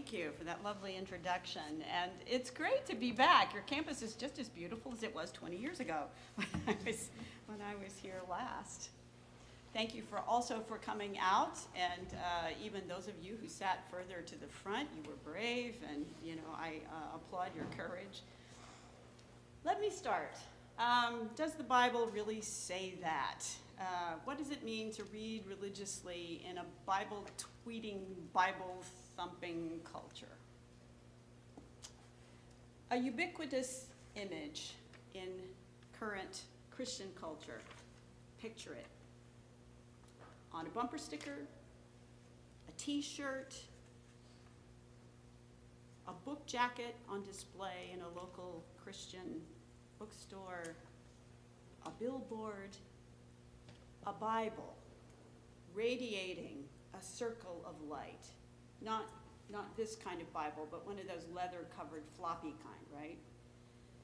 Thank you for that lovely introduction. And it's great to be back. Your campus is just as beautiful as it was 20 years ago when I was here last. Thank you also for coming out, and even those of you who sat further to the front, you were brave, and I applaud your courage. Let me start. Does the Bible really say that? What does it mean to read religiously in a Bible-tweeting, Bible-thumping culture? A ubiquitous image in current Christian culture. Picture it. On a bumper sticker, a t-shirt, a book jacket on display in a local Christian bookstore, a billboard, a Bible radiating a circle of light. Not this kind of Bible, but one of those leather-covered floppy kind, right?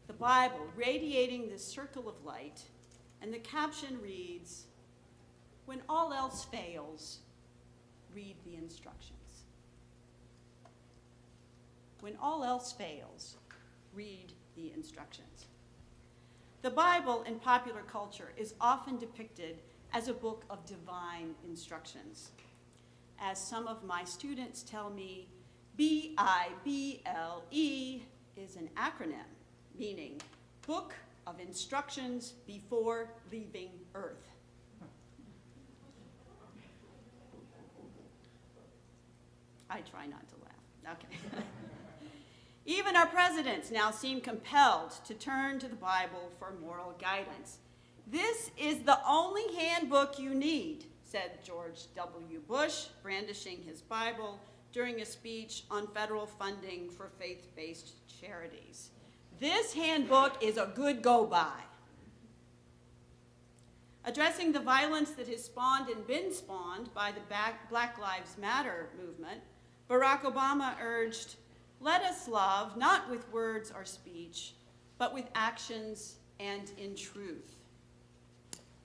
The Bible radiating this circle of light, and the caption reads, "When all else fails, read the instructions." When all else fails, read the instructions. The Bible in popular culture is often depicted as a book of divine instructions. As some of my students tell me, BIBLE is an acronym, meaning Book of Instructions Before Leaving Earth. I try not to laugh. Okay. Even our presidents now seem compelled to turn to the Bible for moral guidance. "This is the only handbook you need," said George W. Bush, brandishing his Bible during a speech on federal funding for faith-based charities. "This handbook is a good go-by." Addressing the violence that has spawned and been spawned by the Black Lives Matter movement, Barack Obama urged, "Let us love, not with words or speech, but with actions and in truth."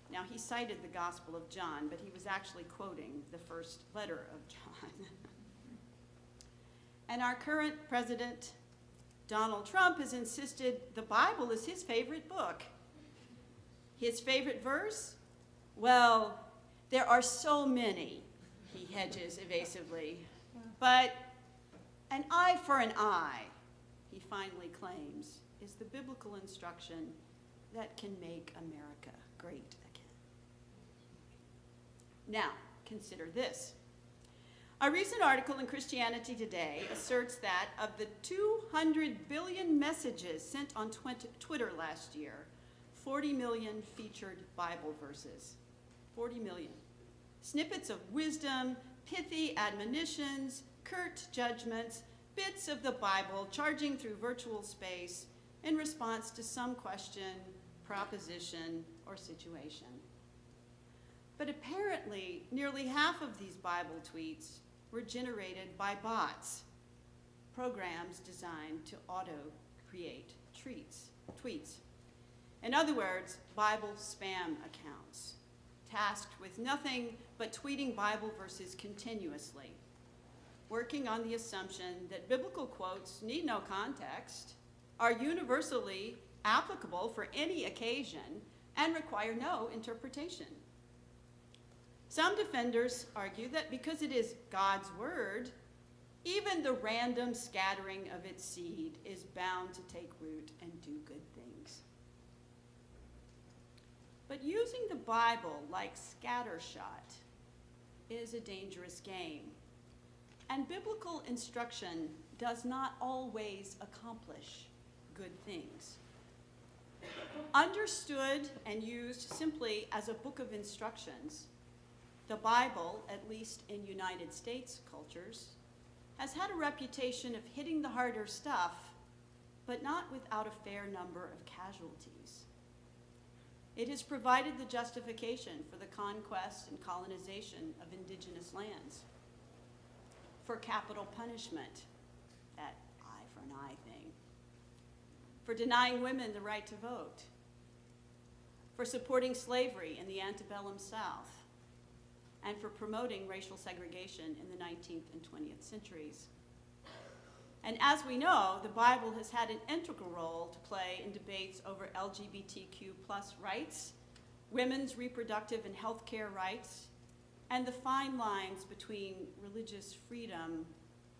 Now, he cited the Gospel of John, but he was actually quoting the first letter of John. And our current president, Donald Trump, has insisted the Bible is his favorite book. His favorite verse? Well, there are so many, he hedges evasively. But an eye for an eye, he finally claims, is the biblical instruction that can make America great again. Now, consider this. A recent article in Christianity Today asserts that of the 200 billion messages sent on Twitter last year, 40 million featured Bible verses. 40 million. Snippets of wisdom, pithy admonitions, curt judgments, bits of the Bible charging through virtual space in response to some question, proposition, or situation. But apparently, nearly half of these Bible tweets were generated by bots, programs designed to auto-create tweets. In other words, Bible spam accounts, tasked with nothing but tweeting Bible verses continuously, working on the assumption that biblical quotes need no context, are universally applicable for any occasion, and require no interpretation. Some defenders argue that because it is God's word, even the random scattering of its seed is bound to take root and do good things. But using the Bible like scattershot is a dangerous game, and biblical instruction does not always accomplish good things. Understood and used simply as a book of instructions, the Bible, at least in United States cultures, has had a reputation of hitting the harder stuff, but not without a fair number of casualties. It has provided the justification for the conquest and colonization of indigenous lands, for capital punishment, that eye for an eye thing, for denying women the right to vote, for supporting slavery in the antebellum South, and for promoting racial segregation in the 19th and 20th centuries. And as we know, the Bible has had an integral role to play in debates over LGBTQ plus rights, women's reproductive and health care rights, and the fine lines between religious freedom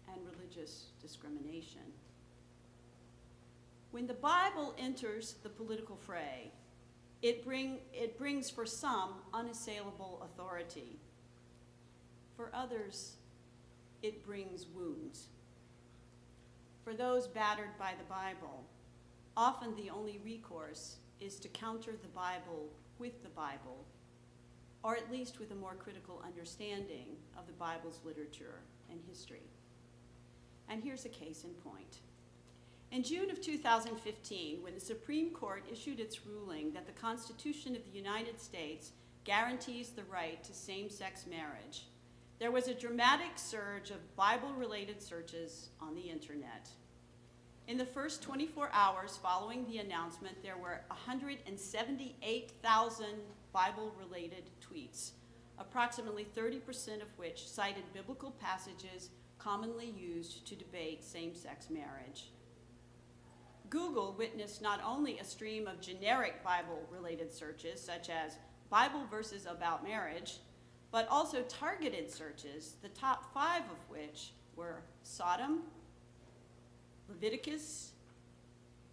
and religious discrimination. When the Bible enters the political fray, it brings for some unassailable authority. For others, it brings wounds. For those battered by the Bible, often the only recourse is to counter the Bible with the Bible, or at least with a more critical understanding of the Bible's literature and history. And here's a case in point. In June of 2015, when the Supreme Court issued its ruling that the Constitution of the United States guarantees the right to same-sex marriage, there was a dramatic surge of Bible-related searches on the internet. In the first 24 hours following the announcement, there were 178,000 Bible-related tweets, approximately 30% of which cited biblical passages commonly used to debate same-sex marriage. Google witnessed not only a stream of generic Bible-related searches, such as Bible verses about marriage, but also targeted searches, the top 5 of which were Sodom, Leviticus,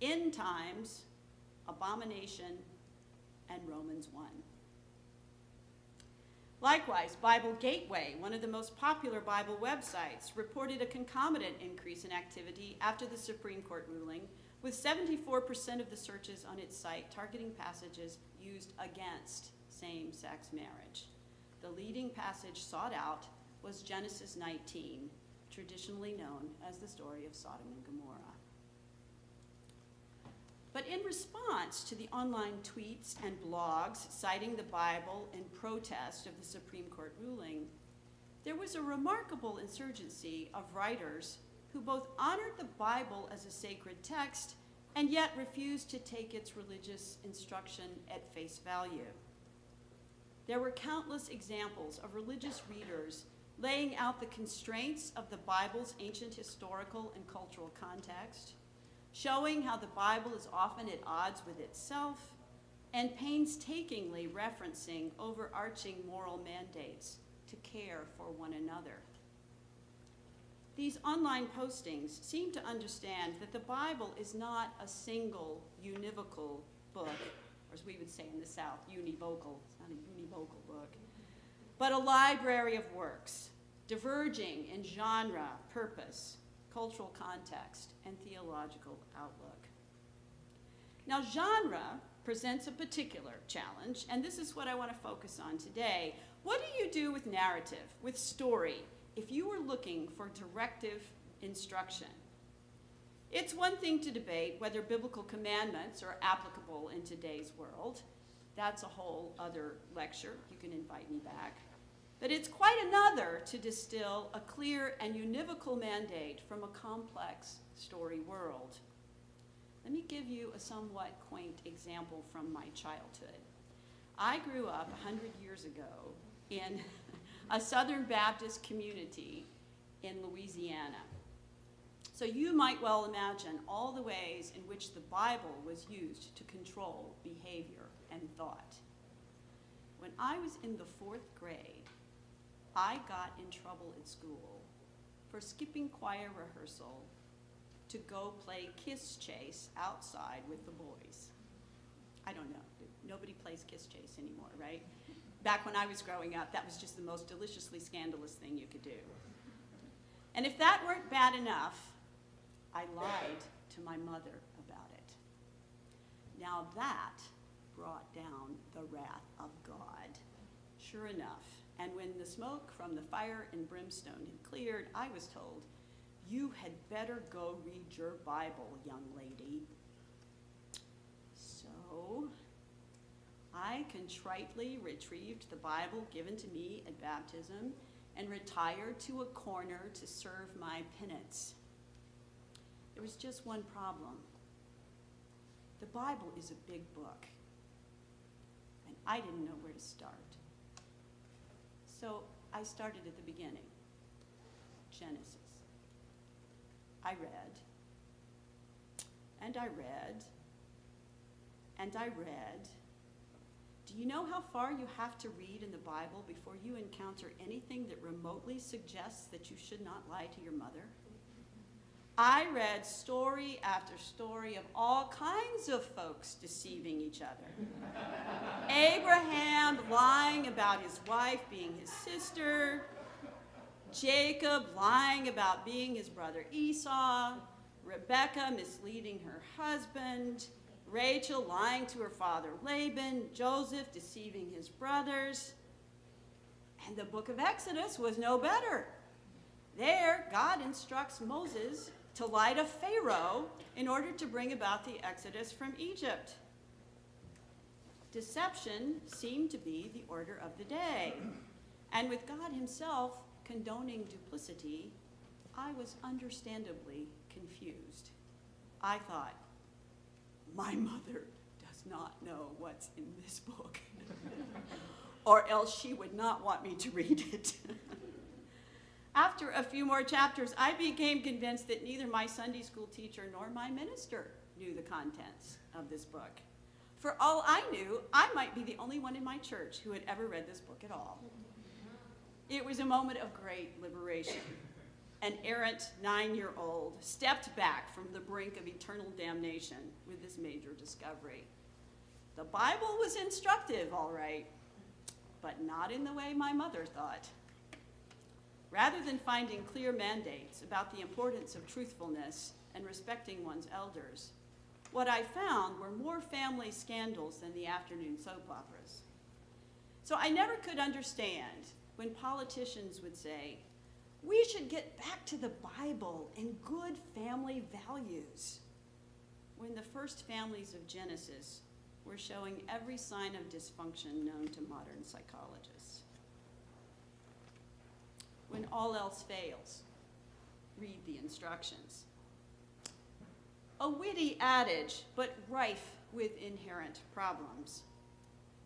End Times, Abomination, and Romans 1. Likewise, Bible Gateway, one of the most popular Bible websites, reported a concomitant increase in activity after the Supreme Court ruling, with 74% of the searches on its site targeting passages used against same-sex marriage. The leading passage sought out was Genesis 19, traditionally known as the story of Sodom and Gomorrah. But in response to the online tweets and blogs citing the Bible in protest of the Supreme Court ruling, there was a remarkable insurgency of writers who both honored the Bible as a sacred text and yet refused to take its religious instruction at face value. There were countless examples of religious readers laying out the constraints of the Bible's ancient historical and cultural context, showing how the Bible is often at odds with itself, and painstakingly referencing overarching moral mandates to care for one another. These online postings seem to understand that the Bible is not a single univocal book, or as we would say in the South, univocal. It's not a univocal book, but a library of works, diverging in genre, purpose, cultural context, and theological outlook. Now, genre presents a particular challenge, and this is what I want to focus on today. What do you do with narrative, with story, if you were looking for directive instruction? It's one thing to debate whether biblical commandments are applicable in today's world. That's a whole other lecture. You can invite me back. But it's quite another to distill a clear and univocal mandate from a complex story world. Let me give you a somewhat quaint example from my childhood. I grew up 100 years ago in a Southern Baptist community in Louisiana. So you might well imagine all the ways in which the Bible was used to control behavior and thought. When I was in the 4th grade, I got in trouble at school for skipping choir rehearsal to go play kiss chase outside with the boys. I don't know, nobody plays kiss chase anymore, right? Back when I was growing up, that was just the most deliciously scandalous thing you could do. And if that weren't bad enough, I lied to my mother about it. Now that brought down the wrath of God. Sure enough, and when the smoke from the fire and brimstone had cleared, I was told, "You had better go read your Bible, young lady." So I contritely retrieved the Bible given to me at baptism and retired to a corner to serve my penance. There was just one problem. The Bible is a big book, and I didn't know where to start. So I started at the beginning, Genesis. I read, and I read, and I read. Do you know how far you have to read in the Bible before you encounter anything that remotely suggests that you should not lie to your mother? I read story after story of all kinds of folks deceiving each other. Abraham lying about his wife being his sister, Jacob lying about being his brother Esau, Rebekah misleading her husband, Rachel lying to her father Laban, Joseph deceiving his brothers. And the book of Exodus was no better. There, God instructs Moses to lie to Pharaoh in order to bring about the exodus from Egypt. Deception seemed to be the order of the day. And with God himself condoning duplicity, I was understandably confused. I thought, my mother does not know what's in this book, or else she would not want me to read it. After a few more chapters, I became convinced that neither my Sunday school teacher nor my minister knew the contents of this book. For all I knew, I might be the only one in my church who had ever read this book at all. It was a moment of great liberation. An errant 9-year-old stepped back from the brink of eternal damnation with this major discovery. The Bible was instructive, all right, but not in the way my mother thought. Rather than finding clear mandates about the importance of truthfulness and respecting one's elders, what I found were more family scandals than the afternoon soap operas. So I never could understand when politicians would say, we should get back to the Bible and good family values, when the first families of Genesis were showing every sign of dysfunction known to modern psychologists. When all else fails, read the instructions. A witty adage, but rife with inherent problems.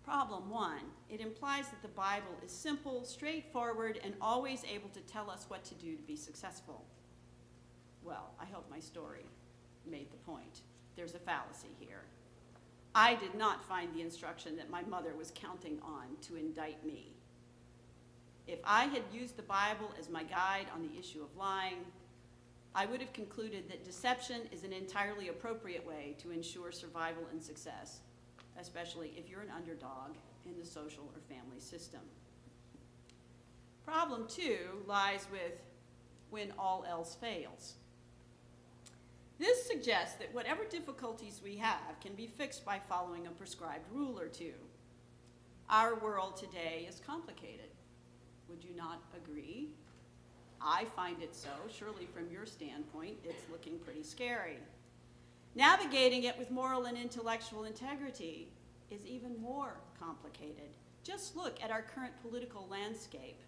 Problem 1, it implies that the Bible is simple, straightforward, and always able to tell us what to do to be successful. Well, I hope my story made the point. There's a fallacy here. I did not find the instruction that my mother was counting on to indict me. If I had used the Bible as my guide on the issue of lying, I would have concluded that deception is an entirely appropriate way to ensure survival and success, especially if you're an underdog in the social or family system. Problem 2 lies with when all else fails. This suggests that whatever difficulties we have can be fixed by following a prescribed rule or two. Our world today is complicated. Would you not agree? I find it so. Surely from your standpoint, it's looking pretty scary. Navigating it with moral and intellectual integrity is even more complicated. Just look at our current political landscape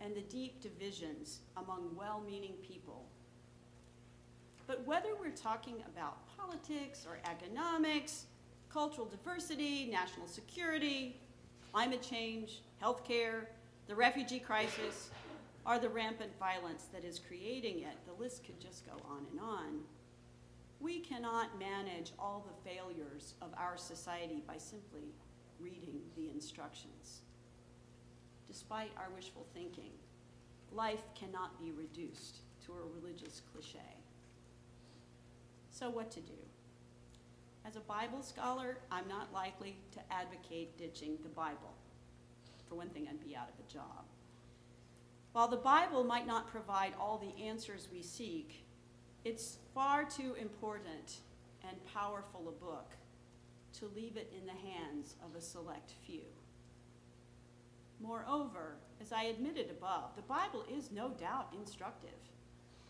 and the deep divisions among well-meaning people. But whether we're talking about politics or economics, cultural diversity, national security, climate change, healthcare, the refugee crisis, or the rampant violence that is creating it, the list could just go on and on. We cannot manage all the failures of our society by simply reading the instructions. Despite our wishful thinking, life cannot be reduced to a religious cliche. So what to do? As a Bible scholar, I'm not likely to advocate ditching the Bible. For one thing, I'd be out of a job. While the Bible might not provide all the answers we seek, it's far too important and powerful a book to leave it in the hands of a select few. Moreover, as I admitted above, the Bible is no doubt instructive,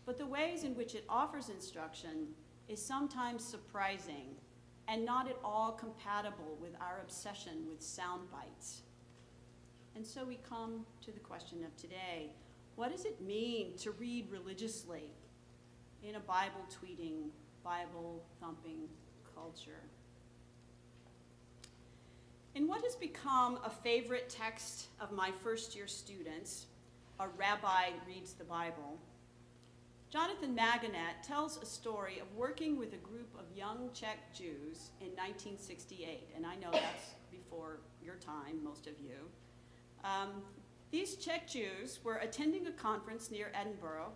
but the ways in which it offers instruction is sometimes surprising and not at all compatible with our obsession with sound bites. And so we come to the question of today. What does it mean to read religiously in a Bible-tweeting, Bible-thumping culture? In what has become a favorite text of my first-year students, A Rabbi Reads the Bible, Jonathan Maganat tells a story of working with a group of young Czech Jews in 1968, and I know that's before your time, most of you. These Czech Jews were attending a conference near Edinburgh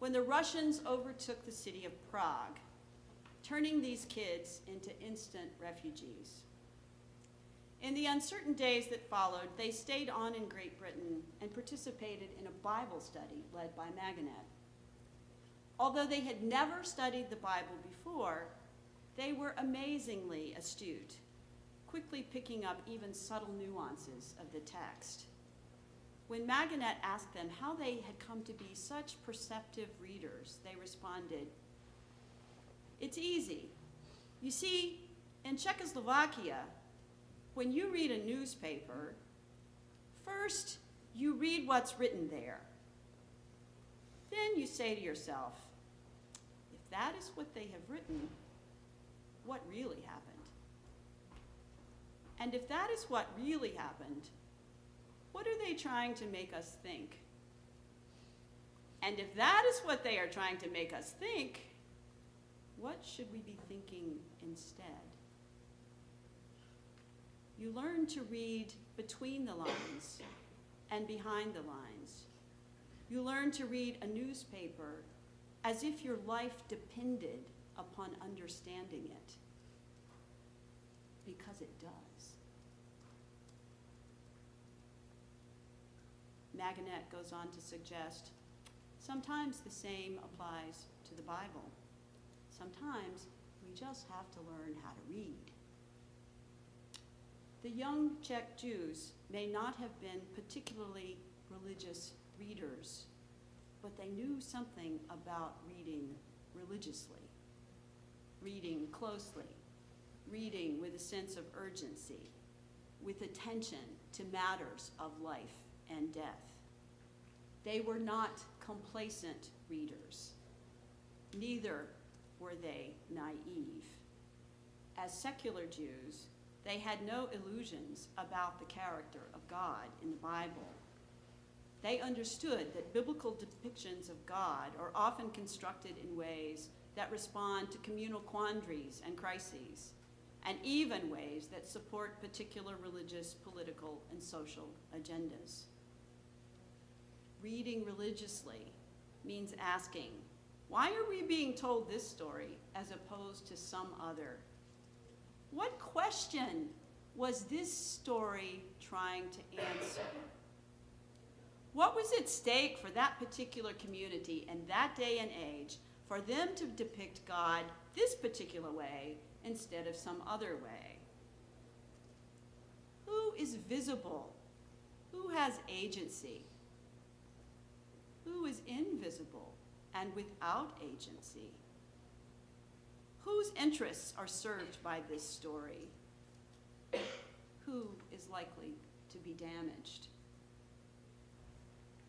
when the Russians overtook the city of Prague, turning these kids into instant refugees. In the uncertain days that followed, they stayed on in Great Britain and participated in a Bible study led by Maganat. Although they had never studied the Bible before, they were amazingly astute, quickly picking up even subtle nuances of the text. When Maganat asked them how they had come to be such perceptive readers, they responded, "It's easy. You see, in Czechoslovakia, when you read a newspaper, first you read what's written there. Then you say to yourself, if that is what they have written, what really happened? And if that is what really happened, what are they trying to make us think? And if that is what they are trying to make us think, what should we be thinking instead?" You learn to read between the lines and behind the lines. You learn to read a newspaper as if your life depended upon understanding it, because it does. Maganat goes on to suggest, sometimes the same applies to the Bible. Sometimes we just have to learn how to read. The young Czech Jews may not have been particularly religious readers, but they knew something about reading religiously, reading closely, reading with a sense of urgency, with attention to matters of life and death. They were not complacent readers. Neither were they naive. As secular Jews, they had no illusions about the character of God in the Bible. They understood that biblical depictions of God are often constructed in ways that respond to communal quandaries and crises, and even ways that support particular religious, political, and social agendas. Reading religiously means asking, why are we being told this story as opposed to some other? What question was this story trying to answer? What was at stake for that particular community in that day and age for them to depict God this particular way instead of some other way? Who is visible? Who has agency? Who is invisible and without agency? Whose interests are served by this story? Who is likely to be damaged?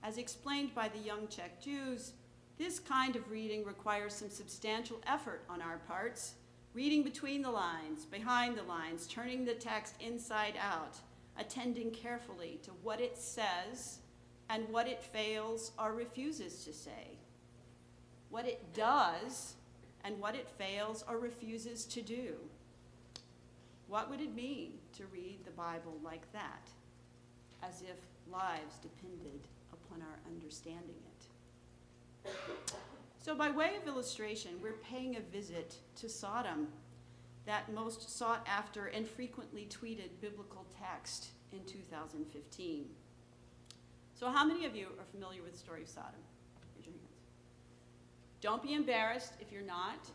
As explained by the young Czech Jews, this kind of reading requires some substantial effort on our parts, reading between the lines, behind the lines, turning the text inside out, attending carefully to what it says and what it fails or refuses to say, what it does and what it fails or refuses to do. What would it mean to read the Bible like that, as if lives depended upon our understanding it? So by way of illustration, we're paying a visit to Sodom, that most sought after and frequently tweeted biblical text in 2015. So how many of you are familiar with the story of Sodom? Raise your hands. Don't be embarrassed if you're not.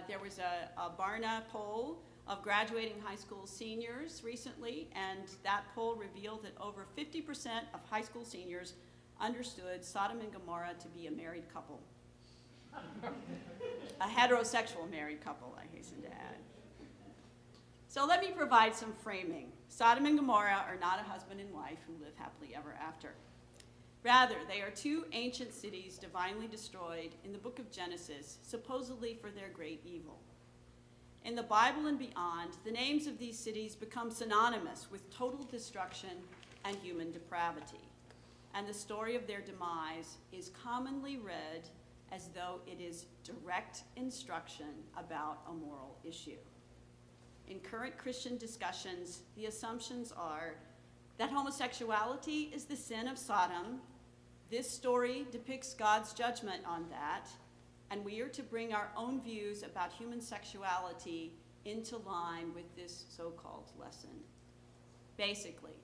There was a Barna poll of graduating high school seniors recently, and that poll revealed that over 50% of high school seniors understood Sodom and Gomorrah to be a married couple. A heterosexual married couple, I hasten to add. So let me provide some framing. Sodom and Gomorrah are not a husband and wife who live happily ever after. Rather, they are two ancient cities divinely destroyed in the book of Genesis, supposedly for their great evil. In the Bible and beyond, the names of these cities become synonymous with total destruction and human depravity. And the story of their demise is commonly read as though it is direct instruction about a moral issue. In current Christian discussions, the assumptions are that homosexuality is the sin of Sodom. This story depicts God's judgment on that, and we are to bring our own views about human sexuality into line with this so-called lesson. Basically,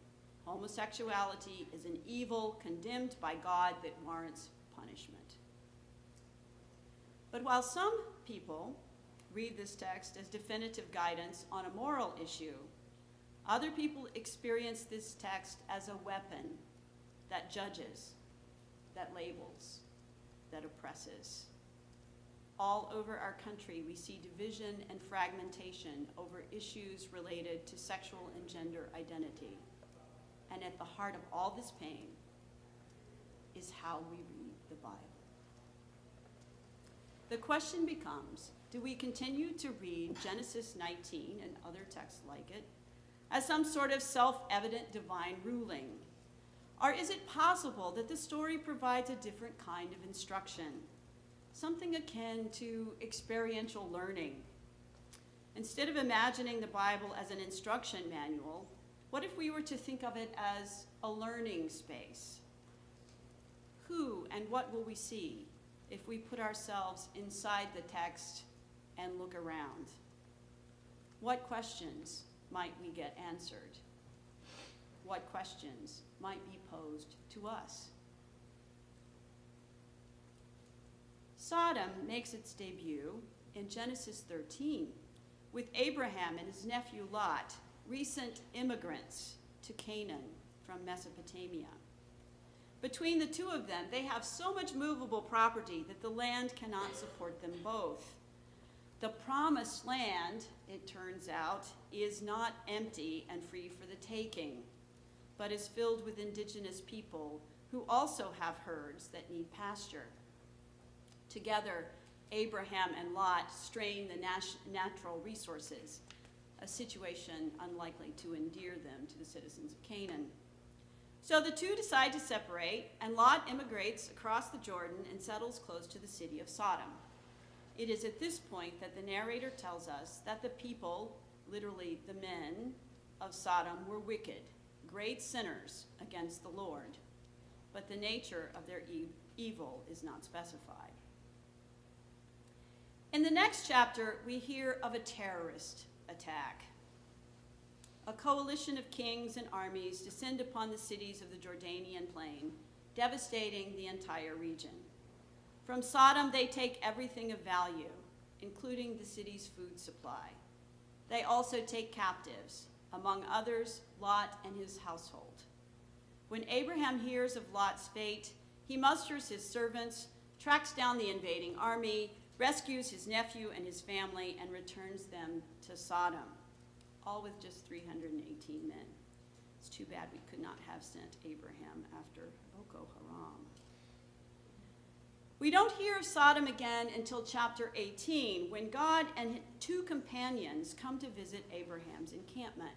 homosexuality is an evil condemned by God that warrants punishment. But while some people read this text as definitive guidance on a moral issue, other people experience this text as a weapon that judges, that labels, that oppresses. All over our country, we see division and fragmentation over issues related to sexual and gender identity. And at the heart of all this pain is how we read the Bible. The question becomes, do we continue to read Genesis 19 and other texts like it as some sort of self-evident divine ruling? Or is it possible that the story provides a different kind of instruction, something akin to experiential learning? Instead of imagining the Bible as an instruction manual, what if we were to think of it as a learning space? Who and what will we see if we put ourselves inside the text and look around? What questions might we get answered? What questions might be posed to us? Sodom makes its debut in Genesis 13 with Abraham and his nephew Lot, recent immigrants to Canaan from Mesopotamia. Between the two of them, they have so much movable property that the land cannot support them both. The promised land, it turns out, is not empty and free for the taking, but is filled with indigenous people who also have herds that need pasture. Together, Abraham and Lot strain the natural resources, a situation unlikely to endear them to the citizens of Canaan. So the two decide to separate, and Lot immigrates across the Jordan and settles close to the city of Sodom. It is at this point that the narrator tells us that the people, literally the men of Sodom, were wicked, great sinners against the Lord, but the nature of their evil is not specified. In the next chapter, we hear of a terrorist attack. A coalition of kings and armies descend upon the cities of the Jordanian plain, devastating the entire region. From Sodom, they take everything of value, including the city's food supply. They also take captives, among others, Lot and his household. When Abraham hears of Lot's fate, he musters his servants, tracks down the invading army, rescues his nephew and his family, and returns them to Sodom, all with just 318 men. It's too bad we could not have sent Abraham after Boko Haram. We don't hear of Sodom again until chapter 18, when God and two companions come to visit Abraham's encampment.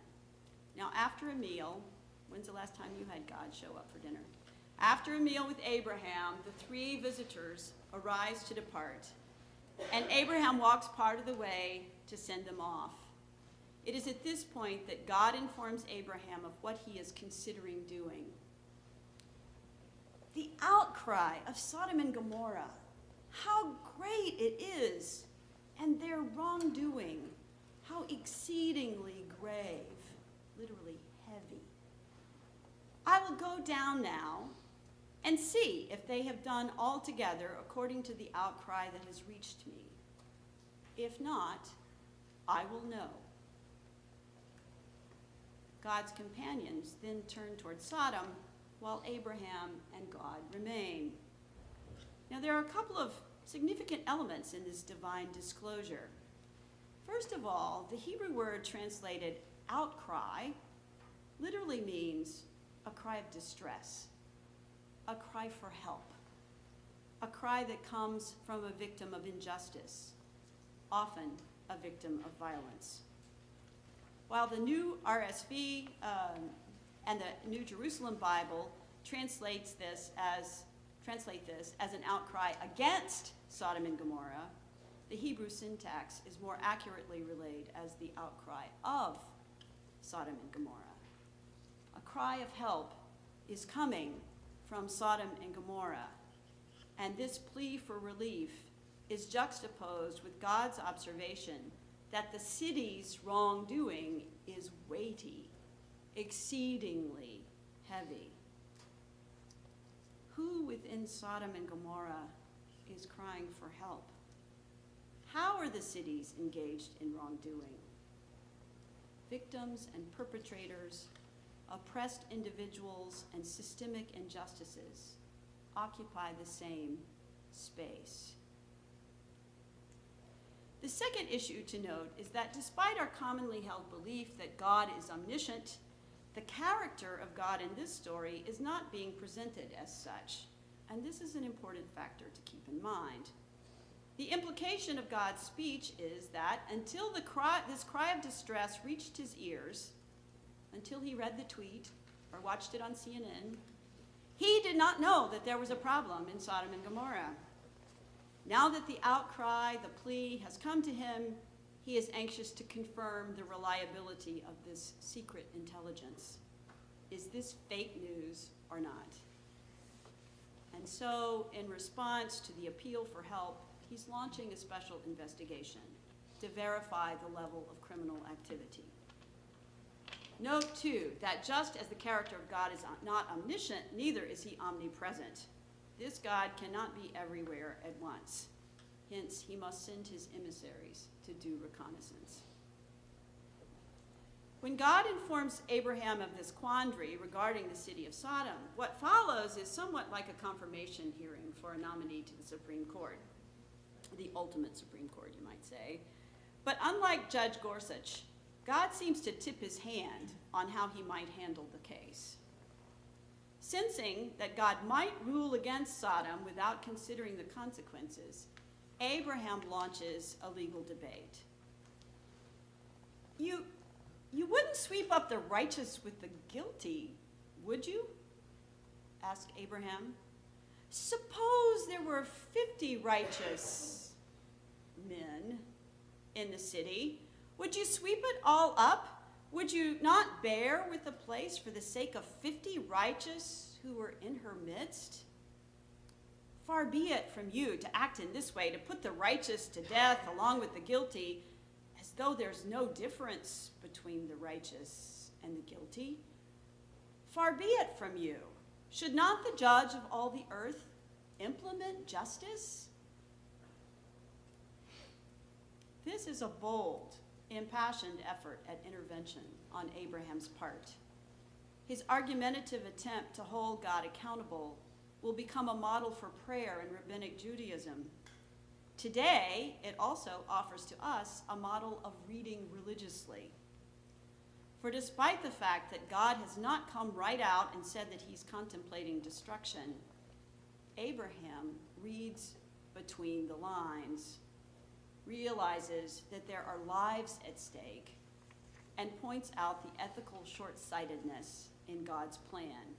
Now, after a meal, when's the last time you had God show up for dinner? After a meal with Abraham, the three visitors arise to depart, and Abraham walks part of the way to send them off. It is at this point that God informs Abraham of what he is considering doing. The outcry of Sodom and Gomorrah, how great it is, and their wrongdoing, how exceedingly grave, literally heavy. I will go down now and see if they have done altogether according to the outcry that has reached me. If not, I will know. God's companions then turn toward Sodom, while Abraham and God remain. Now, there are a couple of significant elements in this divine disclosure. First of all, the Hebrew word translated outcry literally means a cry of distress, a cry for help, a cry that comes from a victim of injustice, often a victim of violence. While the new RSV and the New Jerusalem Bible translates this as translate this as an outcry against Sodom and Gomorrah, the Hebrew syntax is more accurately relayed as the outcry of Sodom and Gomorrah. A cry of help is coming from Sodom and Gomorrah, and this plea for relief is juxtaposed with God's observation that the city's wrongdoing is weighty, exceedingly heavy. Who within Sodom and Gomorrah is crying for help? How are the cities engaged in wrongdoing? Victims and perpetrators, oppressed individuals, and systemic injustices occupy the same space. The second issue to note is that despite our commonly held belief that God is omniscient, the character of God in this story is not being presented as such, and this is an important factor to keep in mind. The implication of God's speech is that until this cry of distress reached his ears, until he read the tweet or watched it on CNN, he did not know that there was a problem in Sodom and Gomorrah. Now that the outcry, the plea has come to him, he is anxious to confirm the reliability of this secret intelligence. Is this fake news or not? And so, in response to the appeal for help, he's launching a special investigation to verify the level of criminal activity. Note, too, that just as the character of God is not omniscient, neither is he omnipresent. This God cannot be everywhere at once. Hence, he must send his emissaries to do reconnaissance. When God informs Abraham of this quandary regarding the city of Sodom, what follows is somewhat like a confirmation hearing for a nominee to the Supreme Court, the ultimate Supreme Court, you might say. But unlike Judge Gorsuch, God seems to tip his hand on how he might handle the case. Sensing that God might rule against Sodom without considering the consequences, Abraham launches a legal debate. You wouldn't sweep up the righteous with the guilty, would you? Asked Abraham. Suppose there were 50 righteous men in the city. Would you sweep it all up? Would you not bear with the place for the sake of 50 righteous who were in her midst? Far be it from you to act in this way, to put the righteous to death along with the guilty, as though there's no difference between the righteous and the guilty. Far be it from you. Should not the judge of all the earth implement justice? This is a bold, impassioned effort at intervention on Abraham's part. His argumentative attempt to hold God accountable will become a model for prayer in rabbinic Judaism. Today, it also offers to us a model of reading religiously. For despite the fact that God has not come right out and said that he's contemplating destruction, Abraham reads between the lines, realizes that there are lives at stake, and points out the ethical short-sightedness in God's plan.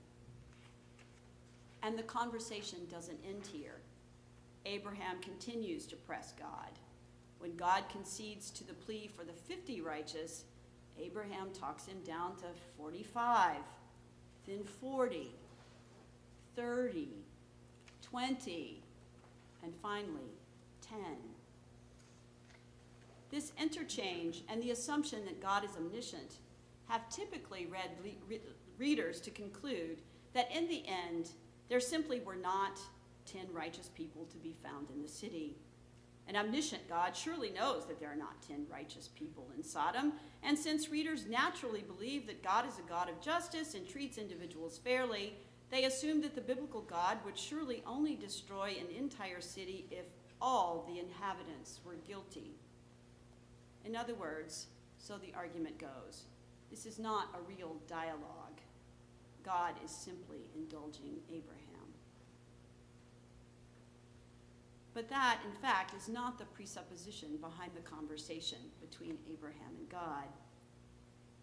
And the conversation doesn't end here. Abraham continues to press God. When God concedes to the plea for the 50 righteous, Abraham talks him down to 45, then 40, 30, 20, and finally 10. This interchange and the assumption that God is omniscient have typically led readers to conclude that in the end, there simply were not 10 righteous people to be found in the city. An omniscient God surely knows that there are not 10 righteous people in Sodom, and since readers naturally believe that God is a God of justice and treats individuals fairly, they assume that the biblical God would surely only destroy an entire city if all the inhabitants were guilty. In other words, so the argument goes, this is not a real dialogue. God is simply indulging Abraham. But that, in fact, is not the presupposition behind the conversation between Abraham and God.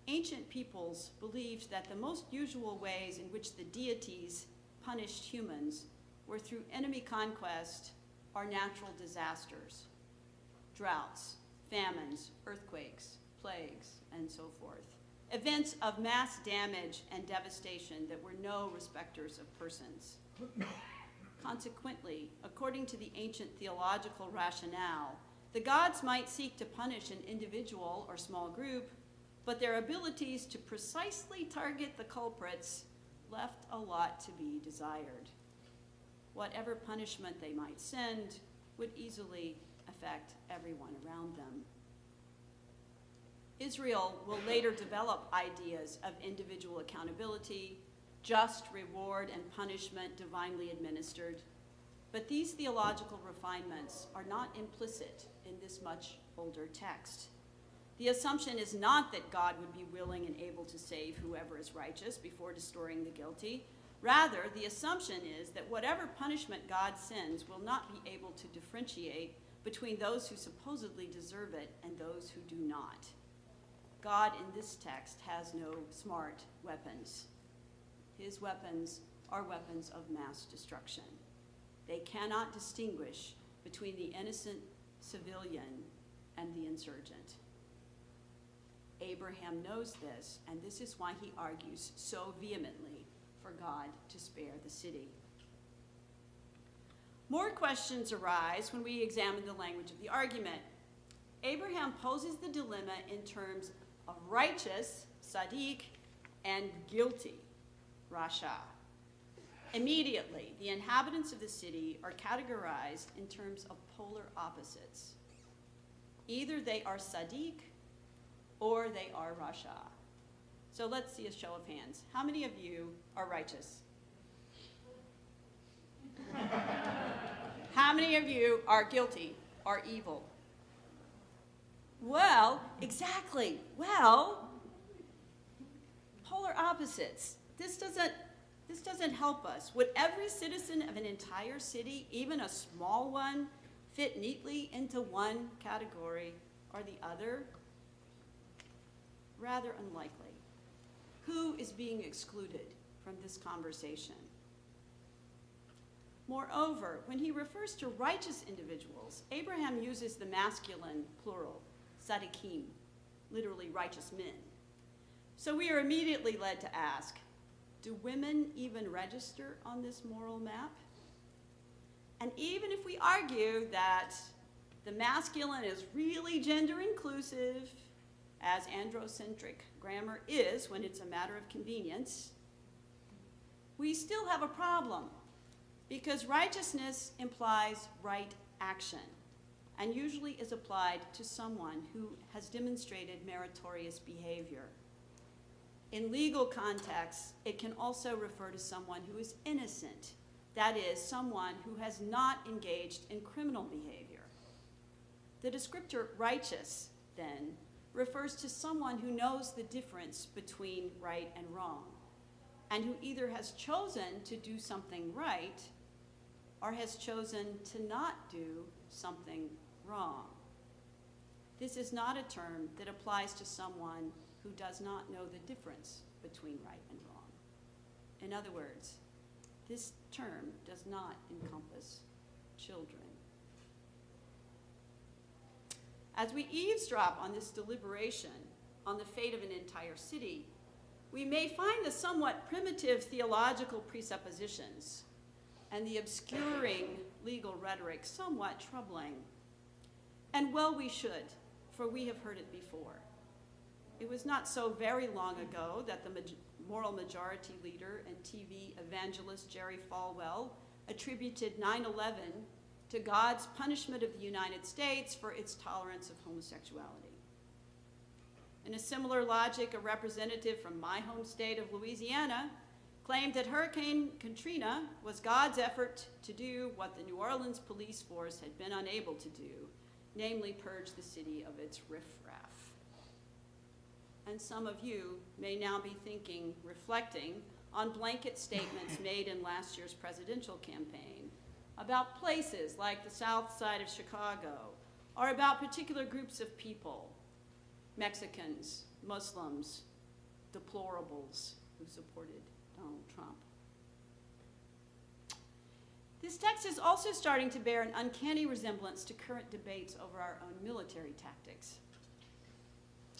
Ancient peoples believed that the most usual ways in which the deities punished humans or through enemy conquest, are natural disasters, droughts, famines, earthquakes, plagues, and so forth. Events of mass damage and devastation that were no respecters of persons. Consequently, according to the ancient theological rationale, the gods might seek to punish an individual or small group, but their abilities to precisely target the culprits left a lot to be desired. Whatever punishment they might send would easily affect everyone around them. Israel will later develop ideas of individual accountability, just reward and punishment divinely administered, but these theological refinements are not implicit in this much older text. The assumption is not that God would be willing and able to save whoever is righteous before destroying the guilty. Rather, the assumption is that whatever punishment God sends will not be able to differentiate between those who supposedly deserve it and those who do not. God in this text has no smart weapons. His weapons are weapons of mass destruction. They cannot distinguish between the innocent civilian and the insurgent. Abraham knows this, and this is why he argues so vehemently for God to spare the city. More questions arise when we examine the language of the argument. Abraham poses the dilemma in terms of righteous, Sadiq, and guilty, Rasha. Immediately, the inhabitants of the city are categorized in terms of polar opposites. Either they are Sadiq or they are Rasha. So let's see a show of hands. How many of you are righteous? How many of you are guilty or evil? Well, exactly. Well, polar opposites. This doesn't help us. Would every citizen of an entire city, even a small one, fit neatly into one category or the other? Rather unlikely. Who is being excluded from this conversation? Moreover, when he refers to righteous individuals, Abraham uses the masculine plural, sadiqim, literally righteous men. So we are immediately led to ask, do women even register on this moral map? And even if we argue that the masculine is really gender inclusive, as androcentric grammar is when it's a matter of convenience, we still have a problem, because righteousness implies right action and usually is applied to someone who has demonstrated meritorious behavior. In legal contexts, it can also refer to someone who is innocent, that is, someone who has not engaged in criminal behavior. The descriptor righteous, then, refers to someone who knows the difference between right and wrong, and who either has chosen to do something right or has chosen to not do something wrong. This is not a term that applies to someone who does not know the difference between right and wrong. In other words, this term does not encompass children. As we eavesdrop on this deliberation on the fate of an entire city, we may find the somewhat primitive theological presuppositions and the obscuring legal rhetoric somewhat troubling. And well, we should, for we have heard it before. It was not so very long ago that the moral majority leader and TV evangelist Jerry Falwell attributed 9/11 to God's punishment of the United States for its tolerance of homosexuality. In a similar logic, a representative from my home state of Louisiana claimed that Hurricane Katrina was God's effort to do what the New Orleans police force had been unable to do, namely purge the city of its riffraff. And some of you may now be thinking, reflecting on blanket statements made in last year's presidential campaign about places like the south side of Chicago, or about particular groups of people, Mexicans, Muslims, deplorables who supported Donald Trump. This text is also starting to bear an uncanny resemblance to current debates over our own military tactics.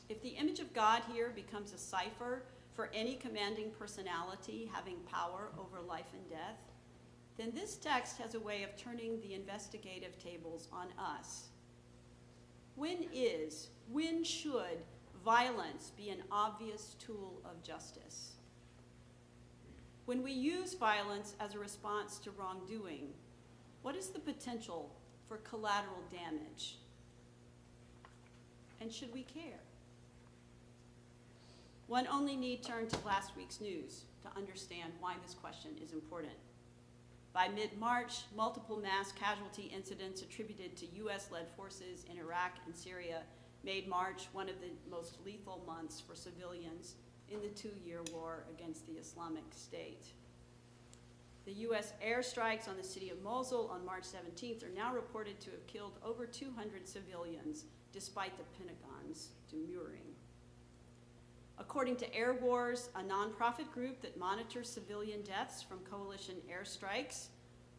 If the image of God here becomes a cipher for any commanding personality having power over life and death, then this text has a way of turning the investigative tables on us. When should violence be an obvious tool of justice? When we use violence as a response to wrongdoing, what is the potential for collateral damage? And should we care? One only need turn to last week's news to understand why this question is important. By mid-March, multiple mass casualty incidents attributed to US-led forces in Iraq and Syria made March one of the most lethal months for civilians in the two-year war against the Islamic State. The US airstrikes on the city of Mosul on March 17th are now reported to have killed over 200 civilians, despite the Pentagon's demurring. According to Air Wars, a nonprofit group that monitors civilian deaths from coalition airstrikes,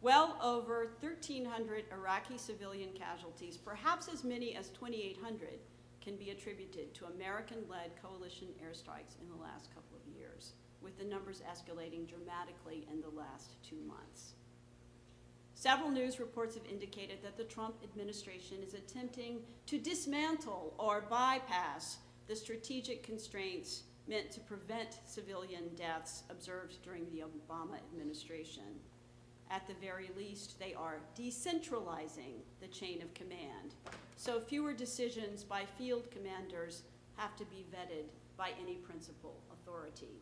well over 1,300 Iraqi civilian casualties, perhaps as many as 2,800, can be attributed to American-led coalition airstrikes in the last couple of years, with the numbers escalating dramatically in the last 2 months. Several news reports have indicated that the Trump administration is attempting to dismantle or bypass the strategic constraints meant to prevent civilian deaths observed during the Obama administration. At the very least, they are decentralizing the chain of command, so fewer decisions by field commanders have to be vetted by any principal authority.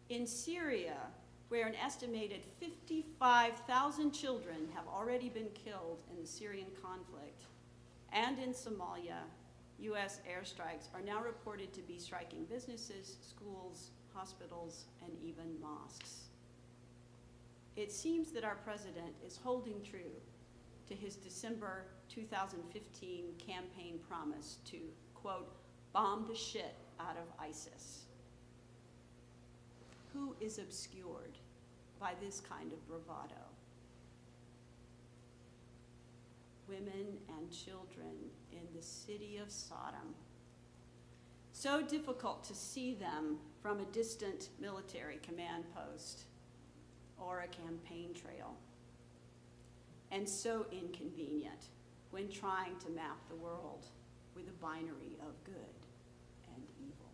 In Syria, where an estimated 55,000 children have already been killed in the Syrian conflict, and in Somalia, US airstrikes are now reported to be striking businesses, schools, hospitals, and even mosques. It seems that our president is holding true to his December 2015 campaign promise to, quote, bomb the shit out of ISIS. Who is obscured by this kind of bravado? Women and children in the city of Sodom. So difficult to see them from a distant military command post or a campaign trail, and so inconvenient when trying to map the world with a binary of good and evil.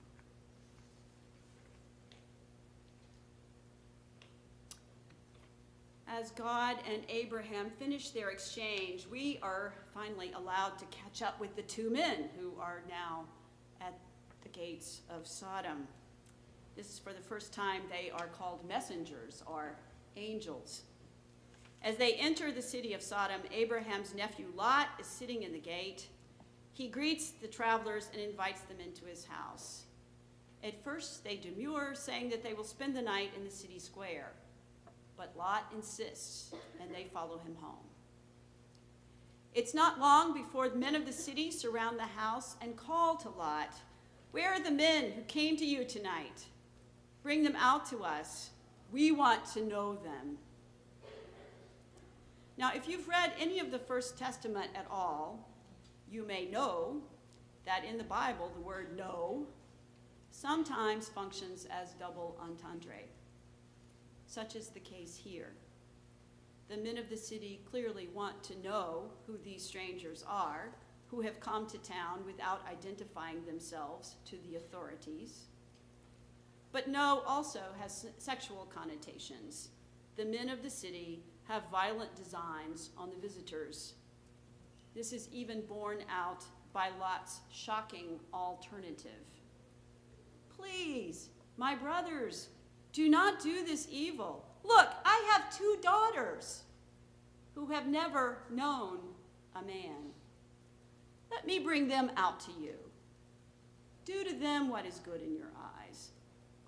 As God and Abraham finish their exchange, we are finally allowed to catch up with the two men who are now at the gates of Sodom. This is for the first time they are called messengers or angels. As they enter the city of Sodom, Abraham's nephew Lot is sitting in the gate. He greets the travelers and invites them into his house. At first, they demur, saying that they will spend the night in the city square. But Lot insists, and they follow him home. It's not long before the men of the city surround the house and call to Lot, "Where are the men who came to you tonight? Bring them out to us. We want to know them." Now, if you've read any of the First Testament at all, you may know that in the Bible, the word know sometimes functions as double entendre. Such is the case here. The men of the city clearly want to know who these strangers are, who have come to town without identifying themselves to the authorities. But know also has sexual connotations. The men of the city have violent designs on the visitors. This is even borne out by Lot's shocking alternative. "Please, my brothers, do not do this evil. Look, I have 2 daughters who have never known a man. Let me bring them out to you. Do to them what is good in your eyes.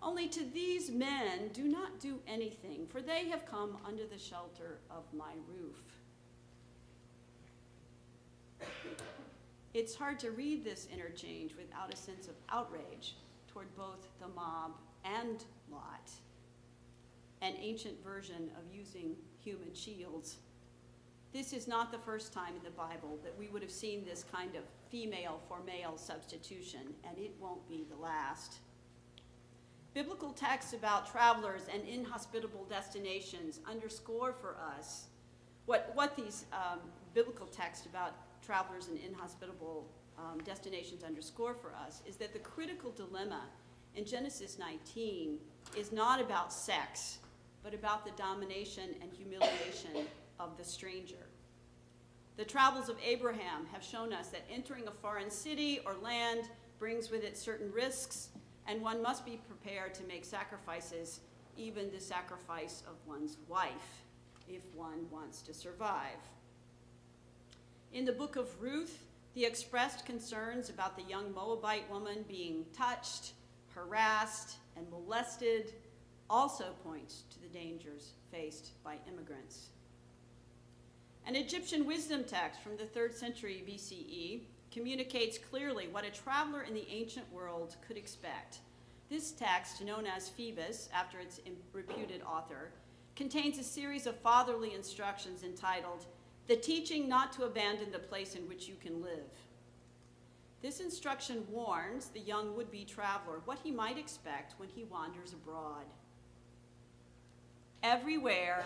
Only to these men do not do anything, for they have come under the shelter of my roof." It's hard to read this interchange without a sense of outrage toward both the mob and Lot. an ancient version of using human shields. This is not the first time in the Bible that we would have seen this kind of female for male substitution, and it won't be the last. Biblical texts about travelers and inhospitable destinations underscore for us what these biblical texts about travelers and inhospitable destinations underscore for us is that the critical dilemma in Genesis 19 is not about sex, but about the domination and humiliation of the stranger. The travels of Abraham have shown us that entering a foreign city or land brings with it certain risks, and one must be prepared to make sacrifices, even the sacrifice of one's wife, if one wants to survive. In the book of Ruth, the expressed concerns about the young Moabite woman being touched, harassed, and molested also points to the dangers faced by immigrants. An Egyptian wisdom text from the 3rd century BCE communicates clearly what a traveler in the ancient world could expect. This text, known as Phoebus, after its reputed author, contains a series of fatherly instructions entitled, "The Teaching Not to Abandon the Place in Which You Can Live." This instruction warns the young would-be traveler what he might expect when he wanders abroad. Everywhere,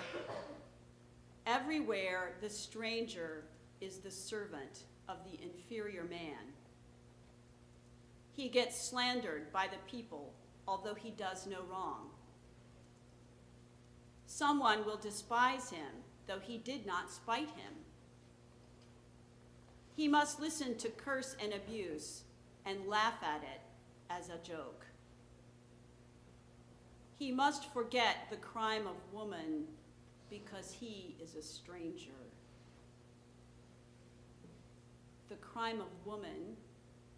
the stranger is the servant of the inferior man. He gets slandered by the people, although he does no wrong. Someone will despise him, though he did not spite him. He must listen to curse and abuse and laugh at it as a joke. He must forget the crime of woman because he is a stranger. The crime of woman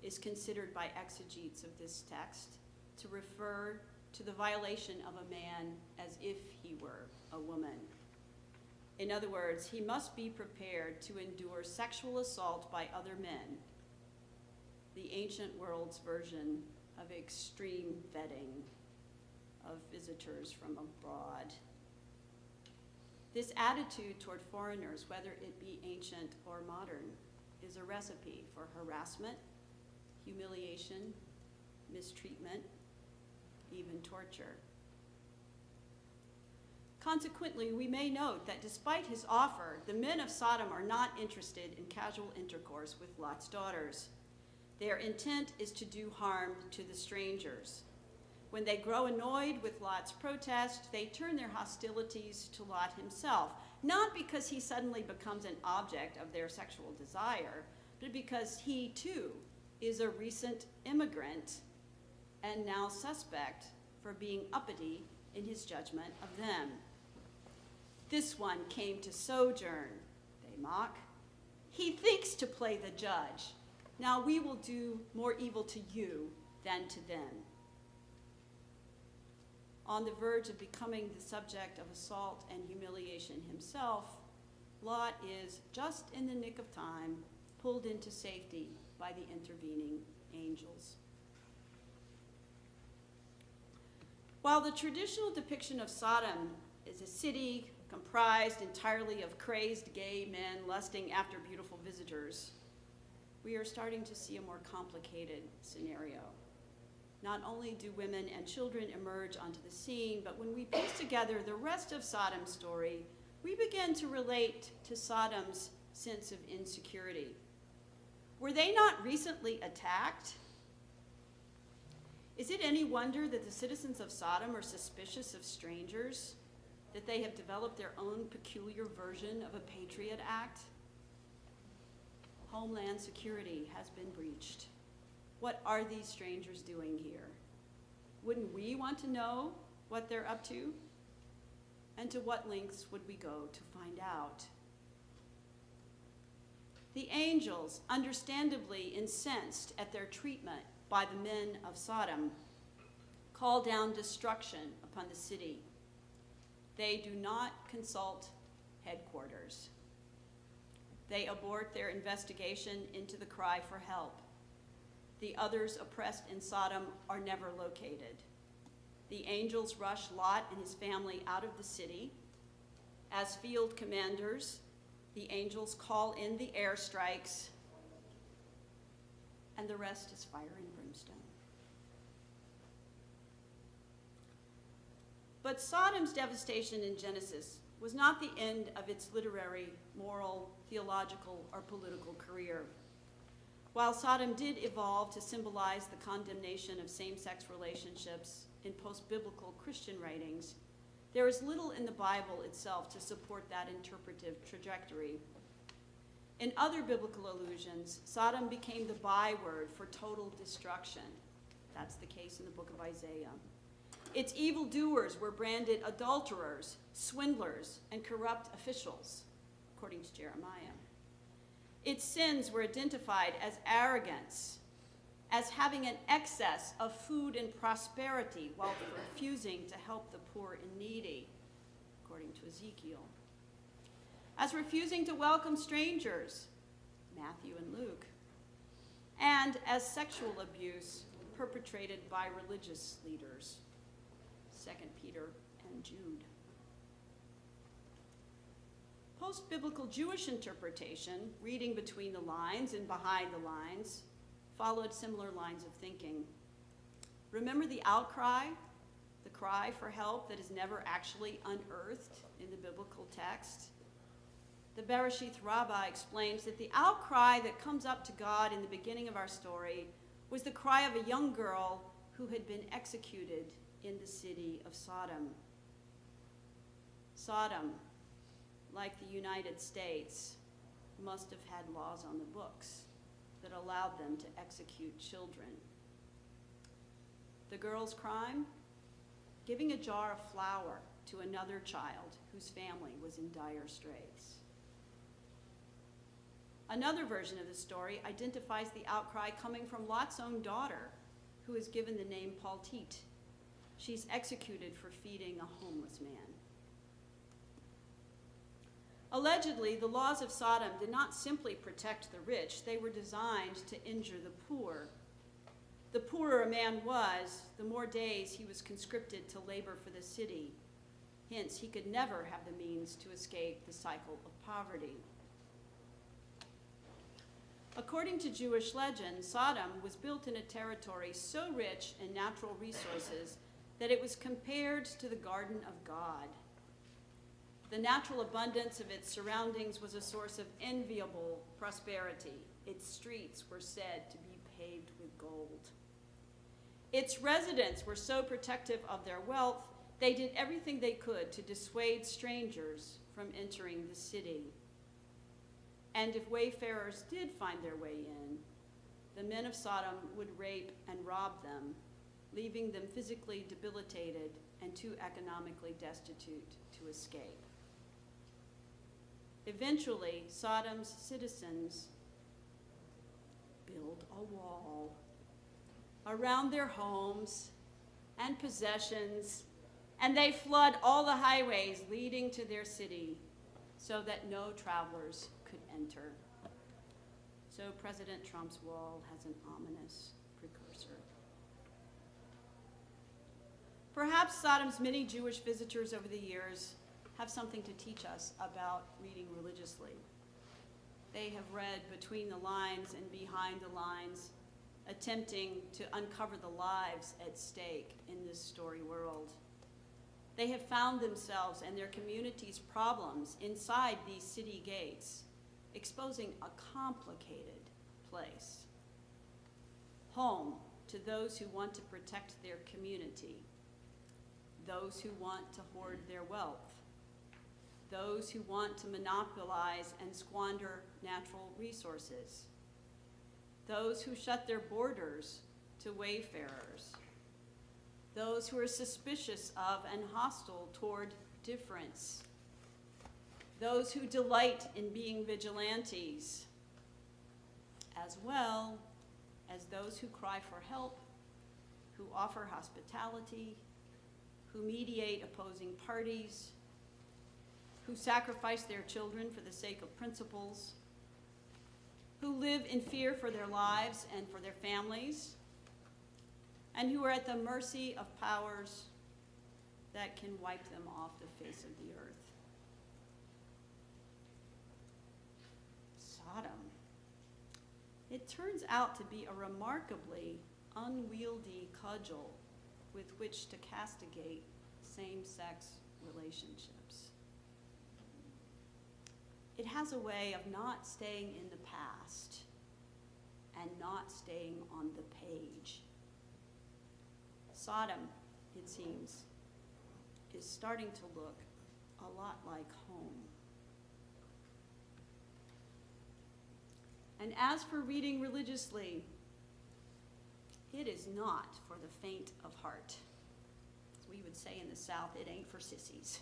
is considered by exegetes of this text to refer to the violation of a man as if he were a woman. In other words, he must be prepared to endure sexual assault by other men, the ancient world's version of extreme vetting of visitors from abroad. This attitude toward foreigners, whether it be ancient or modern, is a recipe for harassment, humiliation, mistreatment, even torture. Consequently, we may note that despite his offer, the men of Sodom are not interested in casual intercourse with Lot's daughters. Their intent is to do harm to the strangers. When they grow annoyed with Lot's protest, they turn their hostilities to Lot himself, not because he suddenly becomes an object of their sexual desire, but because he, too, is a recent immigrant and now suspect for being uppity in his judgment of them. This one came to sojourn, they mock. He thinks to play the judge. Now we will do more evil to you than to them. On the verge of becoming the subject of assault and humiliation himself, Lot is, just in the nick of time, pulled into safety by the intervening angels. While the traditional depiction of Sodom is a city comprised entirely of crazed gay men lusting after beautiful visitors, we are starting to see a more complicated scenario. Not only do women and children emerge onto the scene, but when we piece together the rest of Sodom's story, we begin to relate to Sodom's sense of insecurity. Were they not recently attacked? Is it any wonder that the citizens of Sodom are suspicious of strangers, that they have developed their own peculiar version of a Patriot Act? Homeland security has been breached. What are these strangers doing here? Wouldn't we want to know what they're up to? And to what lengths would we go to find out? The angels, understandably incensed at their treatment by the men of Sodom, call down destruction upon the city. They do not consult headquarters. They abort their investigation into the cry for help. The others oppressed in Sodom are never located. The angels rush Lot and his family out of the city. As field commanders, the angels call in the airstrikes, and the rest is fire and brimstone. But Sodom's devastation in Genesis was not the end of its literary, moral, theological, or political career. While Sodom did evolve to symbolize the condemnation of same-sex relationships in post-biblical Christian writings, there is little in the Bible itself to support that interpretive trajectory. In other biblical allusions, Sodom became the byword for total destruction. That's the case in the book of Isaiah. Its evildoers were branded adulterers, swindlers, and corrupt officials, according to Jeremiah. Its sins were identified as arrogance, as having an excess of food and prosperity while refusing to help the poor and needy, according to Ezekiel. As refusing to welcome strangers, Matthew and Luke. And as sexual abuse perpetrated by religious leaders, 2 Peter and Jude. Post-biblical Jewish interpretation, reading between the lines and behind the lines, followed similar lines of thinking. Remember the outcry, the cry for help that is never actually unearthed in the biblical text? The Bereshith Rabbah explains that the outcry that comes up to God in the beginning of our story was the cry of a young girl who had been executed in the city of Sodom. Sodom, like the United States, must have had laws on the books that allowed them to execute children. The girl's crime? Giving a jar of flour to another child whose family was in dire straits. Another version of the story identifies the outcry coming from Lot's own daughter, who is given the name Paltit. She's executed for feeding a homeless man. Allegedly, the laws of Sodom did not simply protect the rich, they were designed to injure the poor. The poorer a man was, the more days he was conscripted to labor for the city. Hence, he could never have the means to escape the cycle of poverty. According to Jewish legend, Sodom was built in a territory so rich in natural resources that it was compared to the Garden of God. The natural abundance of its surroundings was a source of enviable prosperity. Its streets were said to be paved with gold. Its residents were so protective of their wealth, they did everything they could to dissuade strangers from entering the city. And if wayfarers did find their way in, the men of Sodom would rape and rob them, leaving them physically debilitated and too economically destitute to escape. Eventually, Sodom's citizens build a wall around their homes and possessions, and they flood all the highways leading to their city so that no travelers could enter. So President Trump's wall has an ominous precursor. Perhaps Sodom's many Jewish visitors over the years have something to teach us about reading religiously. They have read between the lines and behind the lines, attempting to uncover the lives at stake in this story world. They have found themselves and their community's problems inside these city gates, exposing a complicated place. Home to those who want to protect their community, those who want to hoard their wealth, those who want to monopolize and squander natural resources, those who shut their borders to wayfarers, those who are suspicious of and hostile toward difference, those who delight in being vigilantes, as well as those who cry for help, who offer hospitality, who mediate opposing parties, who sacrifice their children for the sake of principles, who live in fear for their lives and for their families, and who are at the mercy of powers that can wipe them off the face of the earth. Sodom. It turns out to be a remarkably unwieldy cudgel with which to castigate same-sex relationships. It has a way of not staying in the past and not staying on the page. Sodom, it seems, is starting to look a lot like home. And as for reading religiously, it is not for the faint of heart. As we would say in the South, it ain't for sissies.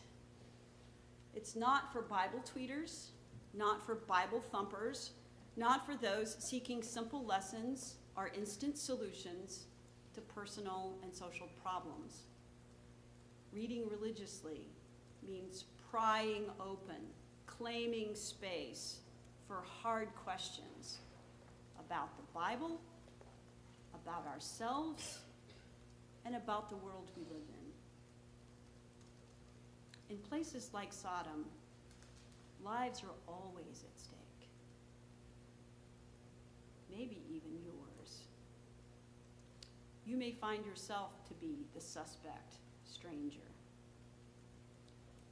It's not for Bible tweeters, not for Bible thumpers, not for those seeking simple lessons or instant solutions to personal and social problems. Reading religiously means prying open, claiming space for hard questions about the Bible, about ourselves, and about the world we live in. In places like Sodom, lives are always at stake, maybe even yours. You may find yourself to be the suspect stranger,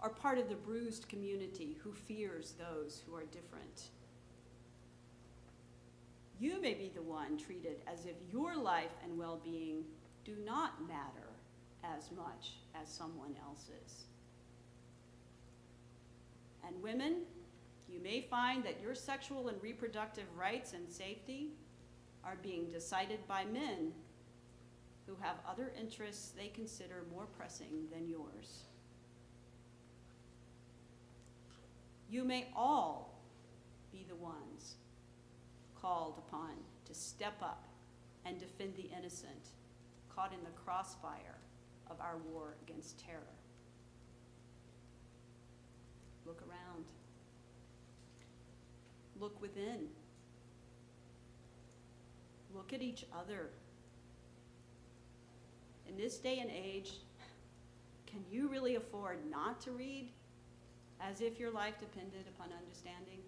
or part of the bruised community who fears those who are different. You may be the one treated as if your life and well-being do not matter as much as someone else's. And women, you may find that your sexual and reproductive rights and safety are being decided by men who have other interests they consider more pressing than yours. You may all be the ones called upon to step up and defend the innocent, caught in the crossfire of our war against terror. Look around. Look within. Look at each other. In this day and age, can you really afford not to read as if your life depended upon understanding?